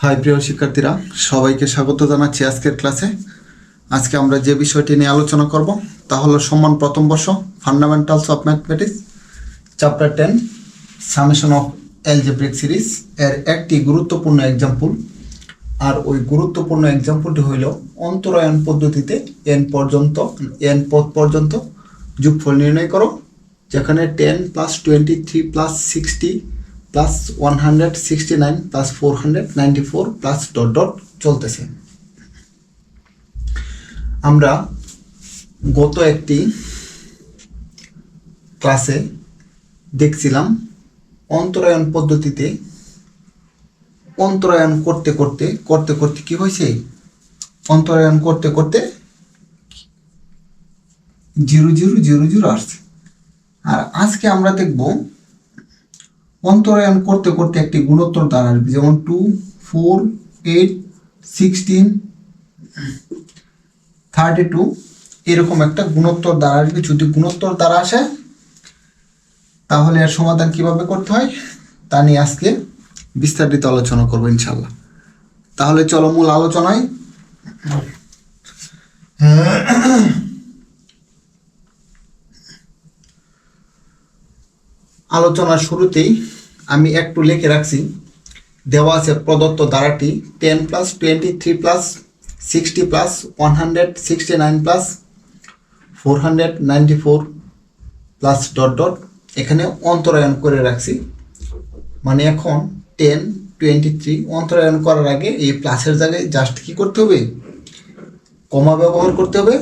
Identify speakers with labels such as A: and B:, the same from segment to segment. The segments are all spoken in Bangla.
A: হাই প্রিয় শিক্ষার্থীরা, সবাইকে স্বাগত জানাচ্ছি আজকের ক্লাসে। আজকে আমরা যে বিষয়টি নিয়ে আলোচনা করব তা হলো সম্মান প্রথম বর্ষ, fundamentals of mathematics, chapter 10, summation of algebraic series এর একটি গুরুত্বপূর্ণ এক্সাম্পল। আর ওই গুরুত্বপূর্ণ এক্সাম্পলটি হইল অন্তরায়ন পদ্ধতিতে এন পদ পর্যন্ত যোগফল নির্ণয় করো, যেখানে 10 + 23 + 60 + 169 + 494 + ... চলতেছে। আমরা গত একটি ক্লাসে দেখছিলাম অন্তরায়ন পদ্ধতিতে অন্তরায়ন করতে করতে কি হয়েছে, অন্তরায়ন করতে 0 0 0 0 আসছে। আর আজকে আমরা দেখব অন্তরায়ন করতে একটি গুণোত্তর দ্বারা আসবে, যেমন 2 4 8 16 32 এরকম একটা গুণোত্তর দ্বারা আসবে। যদি গুণোত্তর দ্বারা আসে তাহলে এর সমাধান কিভাবে করতে হয় তা নিয়ে আজকে বিস্তারিত আলোচনা করবো ইনশাল্লাহ। তাহলে চলো মূল আলোচনায়। আলোচনার শুরুতেই আমি একটু লিখে রাখছি, দেওয়া আছে প্রদত্ত ধারাটি 10 + 23 + 60 + 169 + 494 + ... এখানে অন্তরায়ন করে রাখছি। মানে এখন 10 23 অন্তরায়ন করার আগে এই প্লাসের জায়গায় জাস্ট কি করতে হবে, কমা ব্যবহার করতে হবে, ...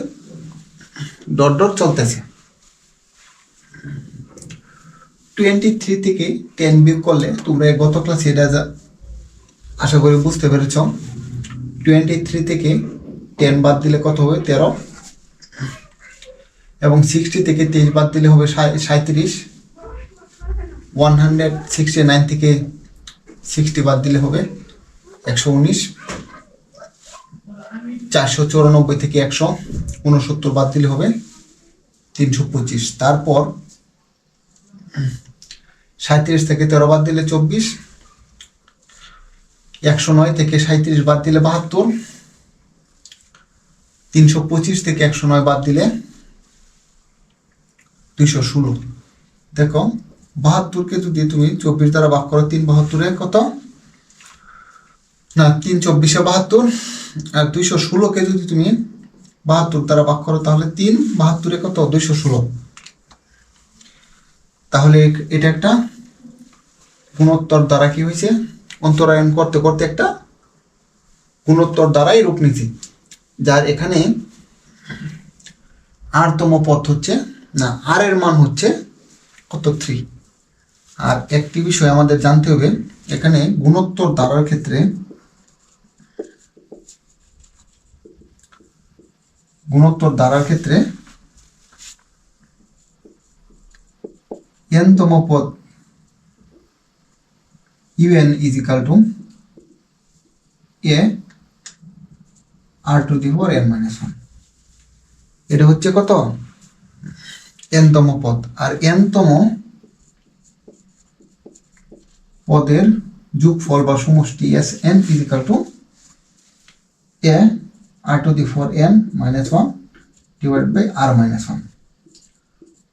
A: চলতেছে। 23 থেকে 10 বিয়োগ করলে তোমরা গত ক্লাসে এটা আশা করি বুঝতে পেরেছ। 23 থেকে 10 বাদ দিলে কত হবে, 13, এবং 60 থেকে 23 বাদ দিলে হবে 37, 169 থেকে 60 বাদ দিলে হবে 119, 494 থেকে 169 বাদ দিলে হবে 325, তারপর 37 থেকে 13 বাদ দিলে 24, 109 থেকে 37 বাদ দিলে 72, 325 থেকে 109 বাদ দিলে 216। দেখো 72কে যদি তুমি 24 দ্বারা ভাগ করো, 3 72 কত না, 3 24 72, আর 216কে যদি তুমি 72 দ্বারা ভাগ করো তাহলে 3 72 কত, 216। তাহলে এটা একটা গুণোত্তর দ্বারা কি হয়েছে, অন্তরায়ন করতে একটা গুণোত্তর দ্বারাই রূপ নিচ্ছে, যার এখানে r-তম পদ হচ্ছে না, r এর মান হচ্ছে কত, 3। আর একটি বিষয় আমাদের জানতে হবে, এখানে গুণোত্তর দ্বারার ক্ষেত্রে n-তম পদ un = a r⁴n-1। এটা হচ্ছে কত, n-তম পদ। আর n-তম পদের যোগফল বা সমষ্টি Sn = a r⁴n-1 / r-1।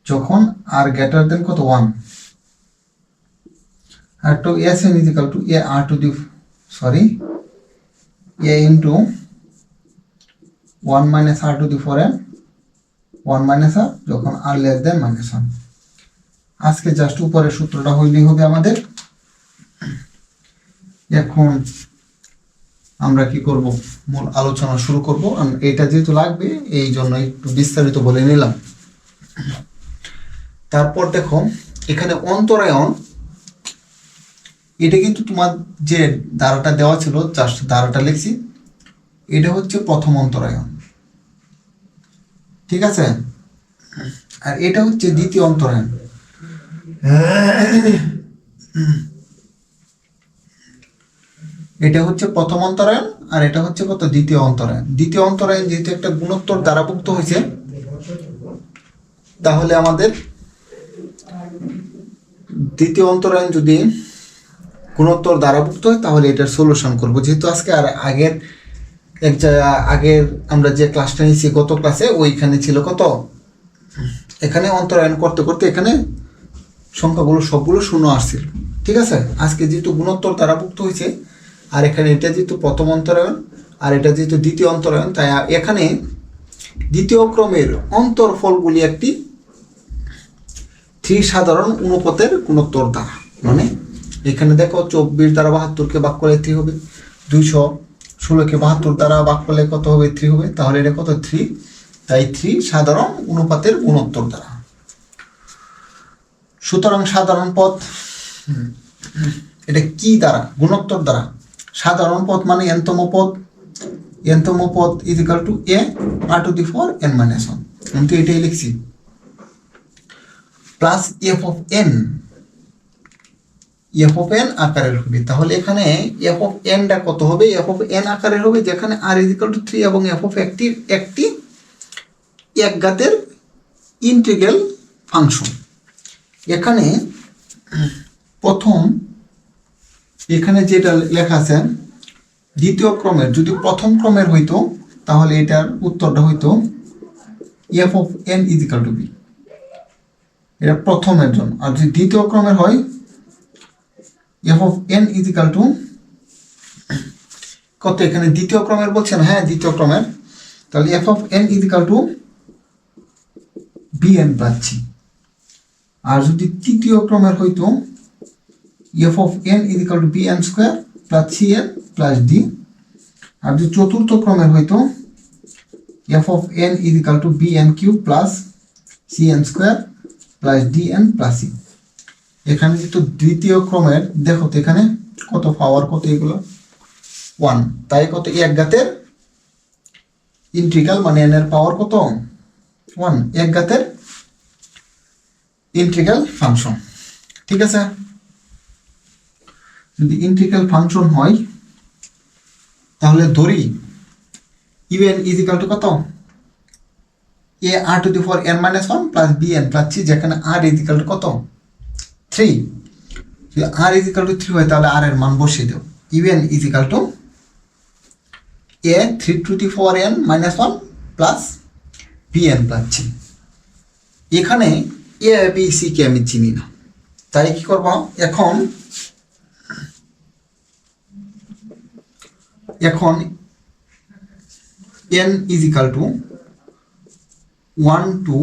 A: যখন r greater কত, 1, আর তো Sn = a into 1 - r⁴n 1 - r যখন r <-1। আজকে জাস্ট উপরের সূত্রটা হইলেই হবে আমাদের। এখন আমরা কি করব, মূল আলোচনা শুরু করব। এটা যেহেতু লাগবে এই জন্য একটু বিস্তারিত বলে নিলাম। তারপর দেখো এখানে অন্তরায়ন, এটা কিন্তু তোমার যে ধারাটা দেওয়া ছিল, জাস্ট ধারাটা লিখছি, এটা হচ্ছে প্রথম অন্তরায়ন, ঠিক আছে। আর এটা হচ্ছে দ্বিতীয় অন্তরায়ন। এটা হচ্ছে প্রথম অন্তরায়ন আর এটা হচ্ছে কত, দ্বিতীয় অন্তরায়ন। দ্বিতীয় অন্তরায়ন যেহেতু একটা গুণোত্তর দ্বারাভুক্ত হয়েছে, তাহলে আমাদের দ্বিতীয় অন্তরায়ন যদি গুণোত্তর দ্বারাভুক্ত হয় তাহলে এটার সলিউশন করব। যেহেতু আজকে আর আগের আমরা যে ক্লাসটা নিয়েছি গত ক্লাসে ওইখানে ছিল কত, এখানে অন্তরায়ন করতে করতে এখানে সংখ্যাগুলো সবগুলো শূন্য আসছিল। ঠিক আছে, আজকে যেহেতু গুণোত্তর দ্বারাভুক্ত হয়েছে আর এখানে এটা যেহেতু প্রথম অন্তরায়ন আর এটা যেহেতু দ্বিতীয় অন্তরায়ন, তাই এখানে দ্বিতীয় ক্রমের অন্তরফলগুলি একটি 3 সাধারণ অনুপাতের গুণোত্তর দ্বারা, মানে এখানে দেখো 24 দ্বারা 72কে ভাগ করলে 3 হবে, 216কে 72 দ্বারা ভাগ করলে কত হবে, 3 হবে, তাহলে এটা কত 3, তাই 3 সাধারণ অনুপাতের গুণোত্তর দ্বারা। সুতরাং সাধারণ পদ এটা কি দ্বারা, গুণোত্তর দ্বারা। সাধারণ পদ মানে nতম পদ is equal two a r to the 4 n minus 1, আমি তো এটাই লিখছি, প্লাস f অফ n আকারের হবে। তাহলে এখানে f অফ n টা কত হবে, f অফ n আকারের হবে, যেখানে r ইজ ইকাল টু 3 এবং f অফ একটি একঘাতের ইন্টিগ্রাল ফাংশন। এখানে প্রথম এখানে যেটা লেখা আছে দ্বিতীয় ক্রমের, যদি প্রথম ক্রমের হইতো তাহলে এটার উত্তরটা হইতো f of n is equal two b, এটা প্রথমের জন্য। আর যদি দ্বিতীয় ক্রমের হয় f of n is equal two কত, এখানে দ্বিতীয় ক্রমের বলছেন, হ্যাঁ দ্বিতীয় ক্রমের, তাহলে f of n is equal two bn পাচ্ছি। আর যদি তৃতীয় ক্রমের হইতো f of n is equal two bn square plus cn plus d। আর যদি চতুর্থ ক্রমের হইতো f of n is equal two bn cube plus cn square plus dn plus c। এখানে যেহেতু দ্বিতীয় ক্রমের, দেখো তো এখানে কত পাওয়ার, কত এগুলো 1, তাই কত একঘাতের ইন্টিগ্রাল মানে n এর পাওয়ার কত 1, একঘাতের ইন্টিগ্রাল ফাংশন। ঠিক আছে, যদি ইন্টিগ্রাল ফাংশন হয় তাহলে ধরি un ইজ ইকাল টু কত a r to the 4 n minus 1 plus bn plus c, যেখানে r ইজ ইকাল টু কত 3। যদি r ইজ ইকাল টু 3 হয় তাহলে r এর মান বসিয়ে দেব, un is equal two a 3 to the 4 n minus 1 plus bn plus c। এখানে a b c কে আমি চিনি না, তাই কি করব, এখন n ইজ ইকাল টু 1 2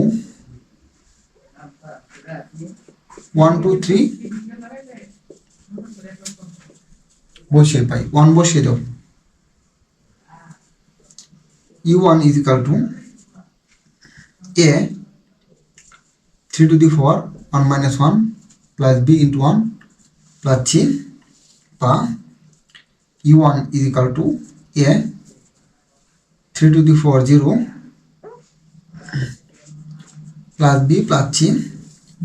A: 3 বসিয়ে পাই, 1 বসিয়ে দাও, u1 is equal two a 3 to the 4 1 minus 1 plus b into 1 plus c, বা u1 is equal two a 3 to the 4 0 plus b plus c,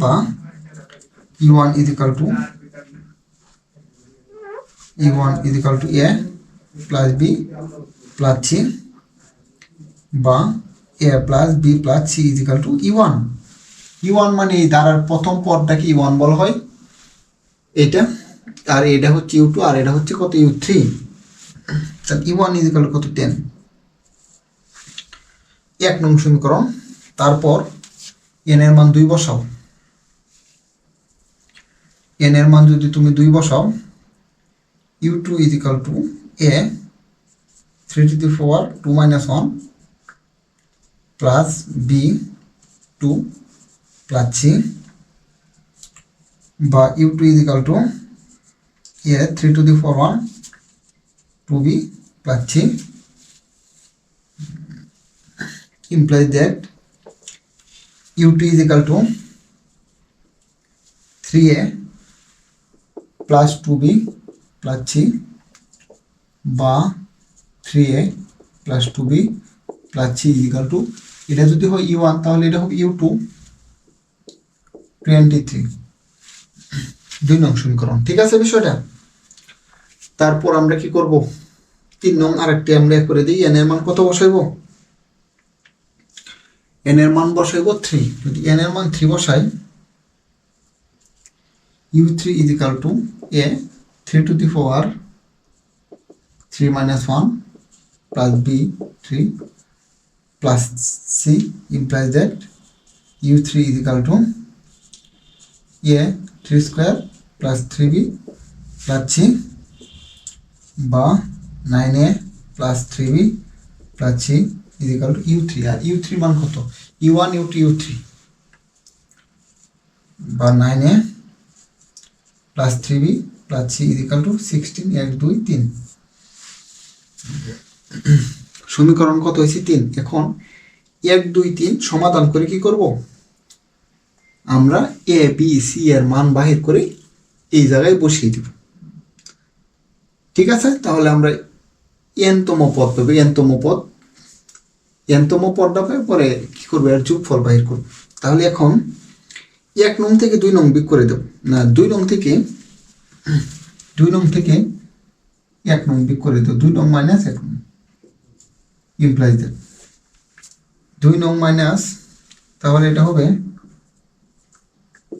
A: বা u1 is equal two a plus b plus c, বা a plus b plus c is equal two u1 মানে এই ধারার প্রথম পদটাকে u1 বলা হয় এটা, আর এটা হচ্ছে u2 আর এটা হচ্ছে কত u3, তাহলে u1 ইজ ইকাল টু কত 10, 1 নং সমীকরণ। তারপর n এর মান 2 বসাও, n এর মান যদি তুমি 2 বসাও u2 is equal two a 3 to the 4 2 minus 1 plus b 2 plus c, বা u2 is equal two a 3 to the 4 1 2b plus c implies that u2 is equal to 3a plus 2b plus c বা 3a plus 2b plus c is equal to, এটা যদি হয় u1 তাহলে এটা হবে u2 23, 2 নং সমীকরণ। ঠিক আছে বিষয়টা। তারপর আমরা কি করব, 3 নং আরেকটি আমরা করে দিই, n এর মান কত বসাইবো, n এর মান বসাইবো 3। যদি n এর মান 3 বসাই u3 is equal to a 3 to the power 3 minus 1 plus b 3 plus c implies that u3 is equal to a 3 square plus 3b plus c বা 9a plus 3b plus c is equal to u3 R u3 মান কত u1 u2 u3 বা 9a plus 3b plus c is equal to 16 1 2 3 সমীকরণ কত হয়েছে 3 এখন 1 2 3 সমাধান করে কি করব আমরা a b c এর মান বাহির করে এই জায়গায় বসিয়ে দেব ঠিক আছে তাহলে আমরা n তম পদ পাবো n তম পদটা পাই পরে কি করব এর যোগফল বাহির করব তাহলে এখন 1 নং থেকে 2 নং বিয়োগ করে দেব না 2 নং থেকে 1 নং বিয়োগ করে দেব 2 নং মাইনাস 1 নং ইমপ্লাইজ দ্যাট 2 নং মাইনাস তাহলে এটা হবে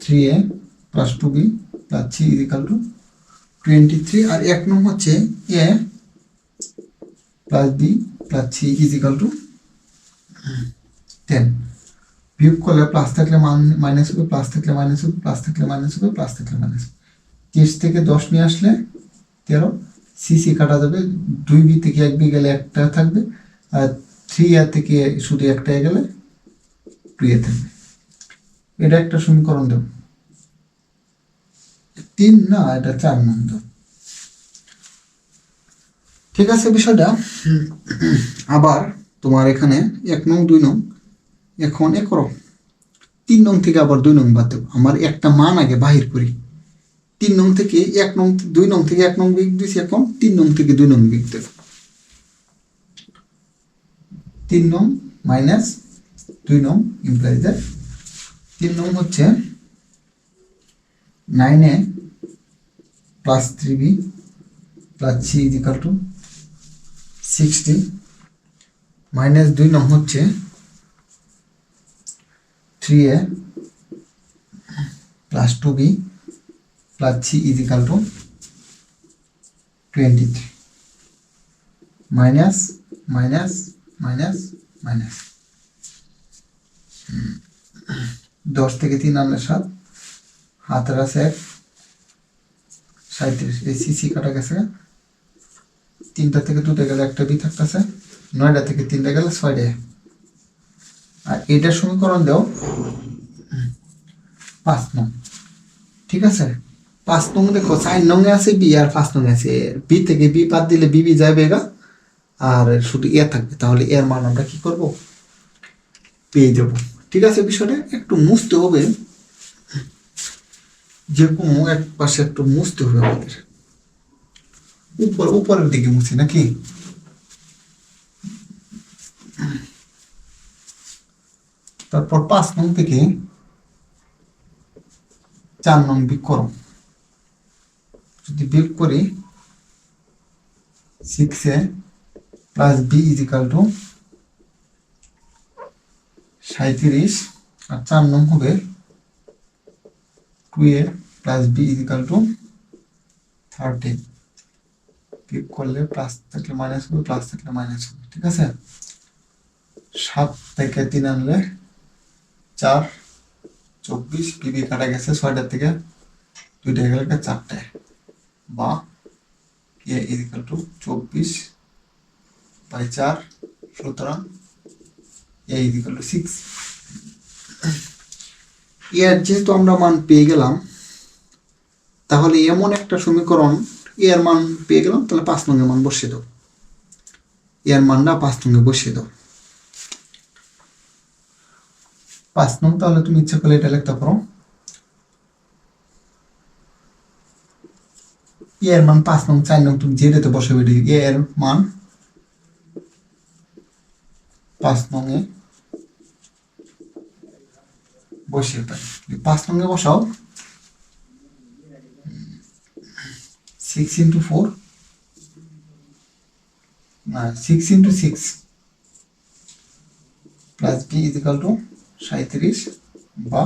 A: 3a plus 2b plus c is equal to 23 আর 1 নং হচ্ছে a plus b plus c is equal to 10 বিয়োগ করলে প্লাস থাকলে মাইনাস হবে প্লাস থাকলে মাইনাস হবে প্লাস থাকলে মাইনাস হবে প্লাস থাকলে মাইনাস হবে 30 থেকে 10 নিয়ে আসলে 13 সিসি কাটা যাবে 2b থেকে 1b গেলে একটা থাকবে আর 3a থেকে শুধু একটাই গেলে 2a থাকবে এটা একটা সমীকরণ দেব 3 না এটা 4 নং দাও ঠিক আছে বিষয়টা আবার তোমার এখানে 1 নং 2 নং এখন এ করো 3 নং থেকে আবার 2 নং বাদ দেব আমার একটা মান আগে বাহির করি 3 নং থেকে 1 নং 2 নং থেকে 1 নং বিয়োগ দিছি এখন 3 নং থেকে 2 নং বিয়োগ দেব 3 নং মাইনাস 2 নং ইমপ্লাইজ দ্যাট 3 নং হচ্ছে 9a plus 3b plus c is equal to 60 minus 2 নং হচ্ছে 3a plus 2b plus c is equal to 23 minus minus minus minus 10 থেকে 3 আনলে 7 হাতের আছে 37 এই সিসি কাটা গেছে 3টা থেকে 2টা গেলে একটা বি থাকতেছে 9টা থেকে 3টা গেলে 6টা আর এটার সমীকরণ দাও 5 নং ঠিক আছে 5 নং দেখো 4 নং এ আছে বি আর 5 নং আছে বি থেকে বি বাদ দিলে বি যাবে গা আর শুধু এ থাকবে তাহলে এর মান আমরা কি করব পেয়ে যাব ঠিক আছে বিষয়টা একটু মুছতে হবে যে কোনো এক পাশে একটু মুছতে হবে আমাদের উপরের দিকে মুছি নাকি তারপর 5 নং থেকে 4 নং বিয়োগ করো যদি বিয়োগ করি 6a plus b is equal to 37 আর 4 নং হবে 2a plus b is equal to 13 বিয়োগ করলে প্লাস থাকলে মাইনাস হবে প্লাস থাকলে মাইনাস হবে ঠিক আছে 7 থেকে 3 আনলে 4 24 বিবি কাটা গেছে 6টা থেকে 2টা গেলে 4টা বা a is equal to 24 by 4 সুতরাং a is equal to 6 এর যেহেতু আমরা মান পেয়ে গেলাম তাহলে এমন একটা সমীকরণ এর মান পেয়ে গেলাম তাহলে 5 নং এর মান বসিয়ে দাও এর মানটা 5 নং এ বসিয়ে দাও 5 নং তাহলে তুমি ইচ্ছা করলে এটা লিখতে পারো এর মান 5 নং 4 নং তুমি যেটাতে বসাবে এর মান 5 নং এ বসিয়ে পাই 5 নং এ বসাও 6 into 4 না 6 into 6 plus b is equal to 37 বা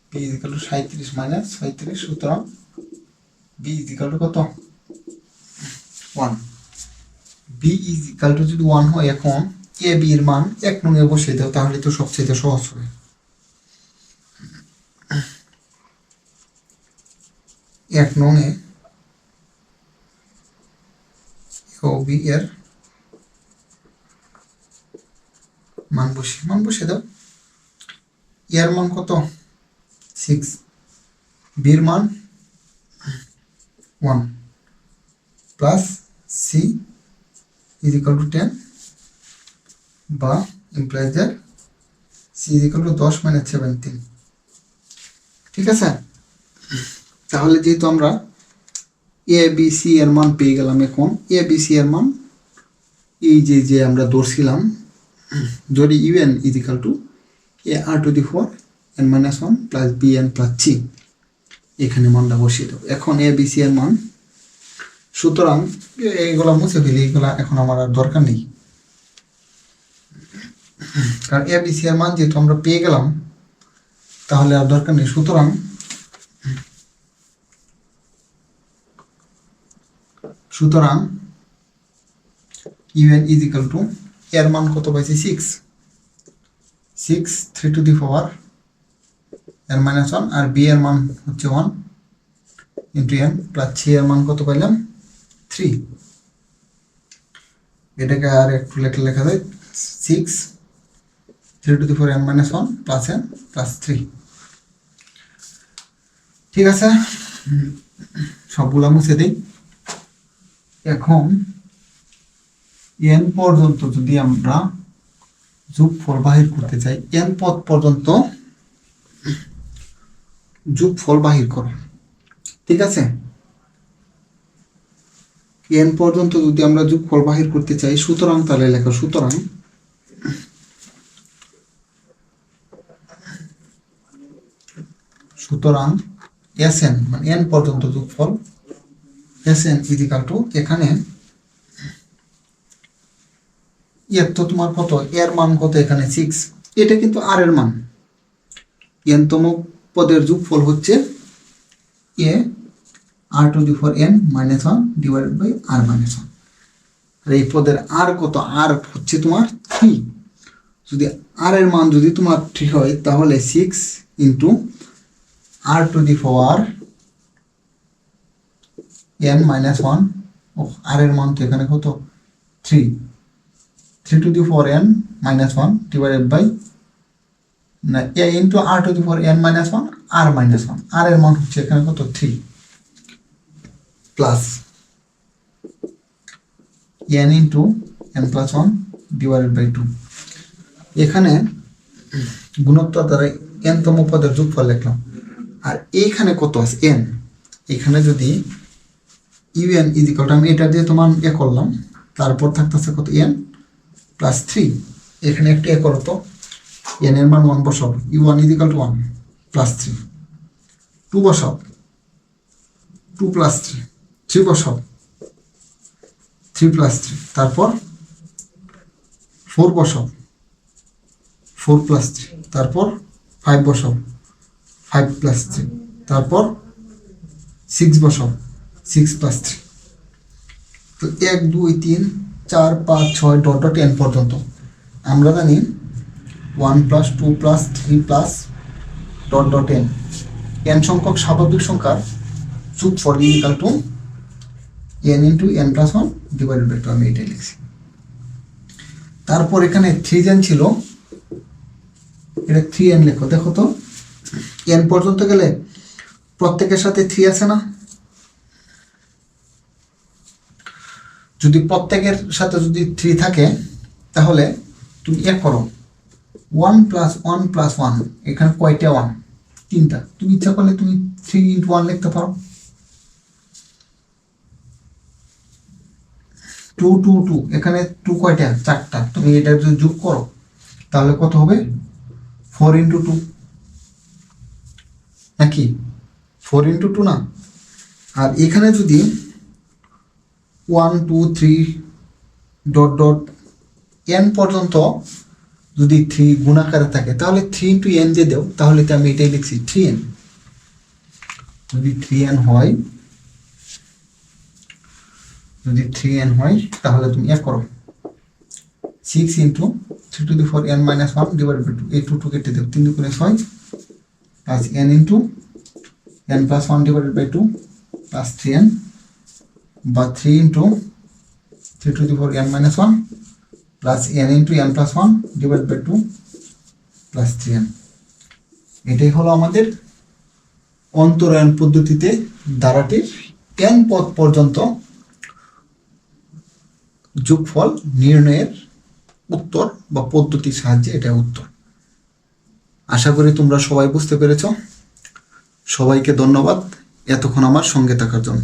A: b is equal to 37 minus 37 সুতরাং বি ইজ ইকাল টু কত 1, বি ইজ ইকাল টু যদি 1 হয়, এখন এ বি এর মান 1 নং এ বসিয়ে দাও, তাহলে তো সবচেয়ে সহজ হবে। 1 নং এ ও বি এর মান বসিয়ে দাও। এর মান কত 6, বির মান 1 plus C is equal to 10, বা implies that C is equal to 10 - 17। ঠিক আছে, তাহলে যেহেতু আমরা এ বি সি এর মান পেয়ে গেলাম, এখন এ বি সি এর মান এই যে আমরা ধরছিলাম, যদি U N is equal to A R to the 4 n - 1 plus B N plus C, এখানে মানটা বসিয়ে দেবো। এখন এ বি সি এর মান, সুতরাং এইগুলা মুছে ফেলি, এইগুলা এখন আমার আর দরকার নেই, কারণ এ বি সি এর মান যেহেতু আমরা পেয়ে গেলাম, তাহলে আর দরকার নেই। সুতরাং ইউএন ইজ ইকাল টু, এর মান কত পাইছি 6 3 টু দি পাওয়ার n - 1, আর বি এর মান হচ্ছে 1 ইন্টু n প্লাস সি এর মান কত পাইলাম 3। এটাকে আর একটু লেখা যায় 6 3 to the power n - 1 plus n plus 3। ঠিক আছে, সবগুলা মুছে দিই। এখন n পর্যন্ত যদি আমরা যোগফল বাহির করতে চাই, n পদ পর্যন্ত যোগফল বাহির করো। ঠিক আছে, n পর্যন্ত যদি আমরা যোগফল বাহির করতে চাই, সুতরাং তাহলে লেখো, সুতরাং Sn মানে n পর্যন্ত যোগফল Sn ইজ ইকাল টু, এখানে এর তো তোমার কত, এর মান কত এখানে 6, এটা কিন্তু আর এর মান, n তম পদের যোগফল হচ্ছে a r to the power n - 1 divided by r - 1, আর এই পদের আর কত, আর হচ্ছে তোমার 3। যদি আর এর মান যদি তোমার 3 হয়, তাহলে 6 into r to the power n - 1, আর এর মান তো এখানে কত 3 to the power n - 1 divided by না a into r to the power n - 1 r - 1, আর এর মান হচ্ছে এখানে কত 3 plus n into n plus 1 divided by 2। এখানে গুণোত্তর দ্বারা n তম পদের যোগফল লিখলাম, আর এইখানে কত আছে n, এখানে যদি ইউএন ইজ ইকুয়াল টু, আমি এটা দিয়ে তোমার করলাম, তারপর থাকতেছে কত n প্লাস 3, এখানে একটু করো তো, n এর মান 1 বসাও, u1 is equal to 1 plus 3, 2 বসাও 2 প্লাস 3, 3 বসাও 3 প্লাস 3, তারপর 4 বসাও 4 প্লাস 3, তারপর 5 বসাও 5 প্লাস 3, তারপর 6 বসাও 6 প্লাস 3। তো 1 2 3 4 5 6 ডট ডট n পর্যন্ত আমরা জানি 1 plus 2 plus 3 plus dot dot n, n সংখ্যক স্বাভাবিক সংখ্যার যোগফল equal to n into n plus 1 divided by 2, আমি এটাই লিখছি। তারপর এখানে 3n ছিল, এটা 3n লেখো, দেখো তো n পর্যন্ত গেলে প্রত্যেকের সাথে 3 আছে না, যদি প্রত্যেকের সাথে যদি 3 থাকে, তাহলে তুমি করো 1 প্লাস 1 প্লাস 1, এখানে কয়টা 1, 3টা, তুমি ইচ্ছা করলে তুমি 3 ইন্টু 1 লিখতে পারো, 2 2 2, এখানে 2 কয়টা 4টা, তুমি এটা যদি যোগ করো তাহলে কত হবে 4 ইন্টু 2, নাকি 4 ইন্টু 2 না। আর এখানে যদি 1 2 3 ডট ডট n পর্যন্ত যদি 3 গুণাকারে থাকে, তাহলে 3 ইন্টু n দিয়ে দেও, তাহলে তো আমি এটাই লিখছি 3n। যদি 3n হয় যদি 3n হয় তাহলে তুমি এক করো, 6 ইন্টু 3 n - 1 ডিভাইড বাই 2, এই 2 কেটে দেব, 3 2 6 plus n into n plus 1 divided by 2 plus 3n, বা 3 into 3 n - 1 plus n into n plus 1 divide by 2 plus 3n। এটাই হলো আমাদের অন্তরায়ন পদ্ধতিতে ধারাটির n পদ পর্যন্ত যোগফল নির্ণয়ের উত্তর বা পদ্ধতির সাহায্যে এটা উত্তর। আশা করি তোমরা সবাই বুঝতে পেরেছ। সবাইকে ধন্যবাদ এতক্ষণ আমার সঙ্গে থাকার জন্য।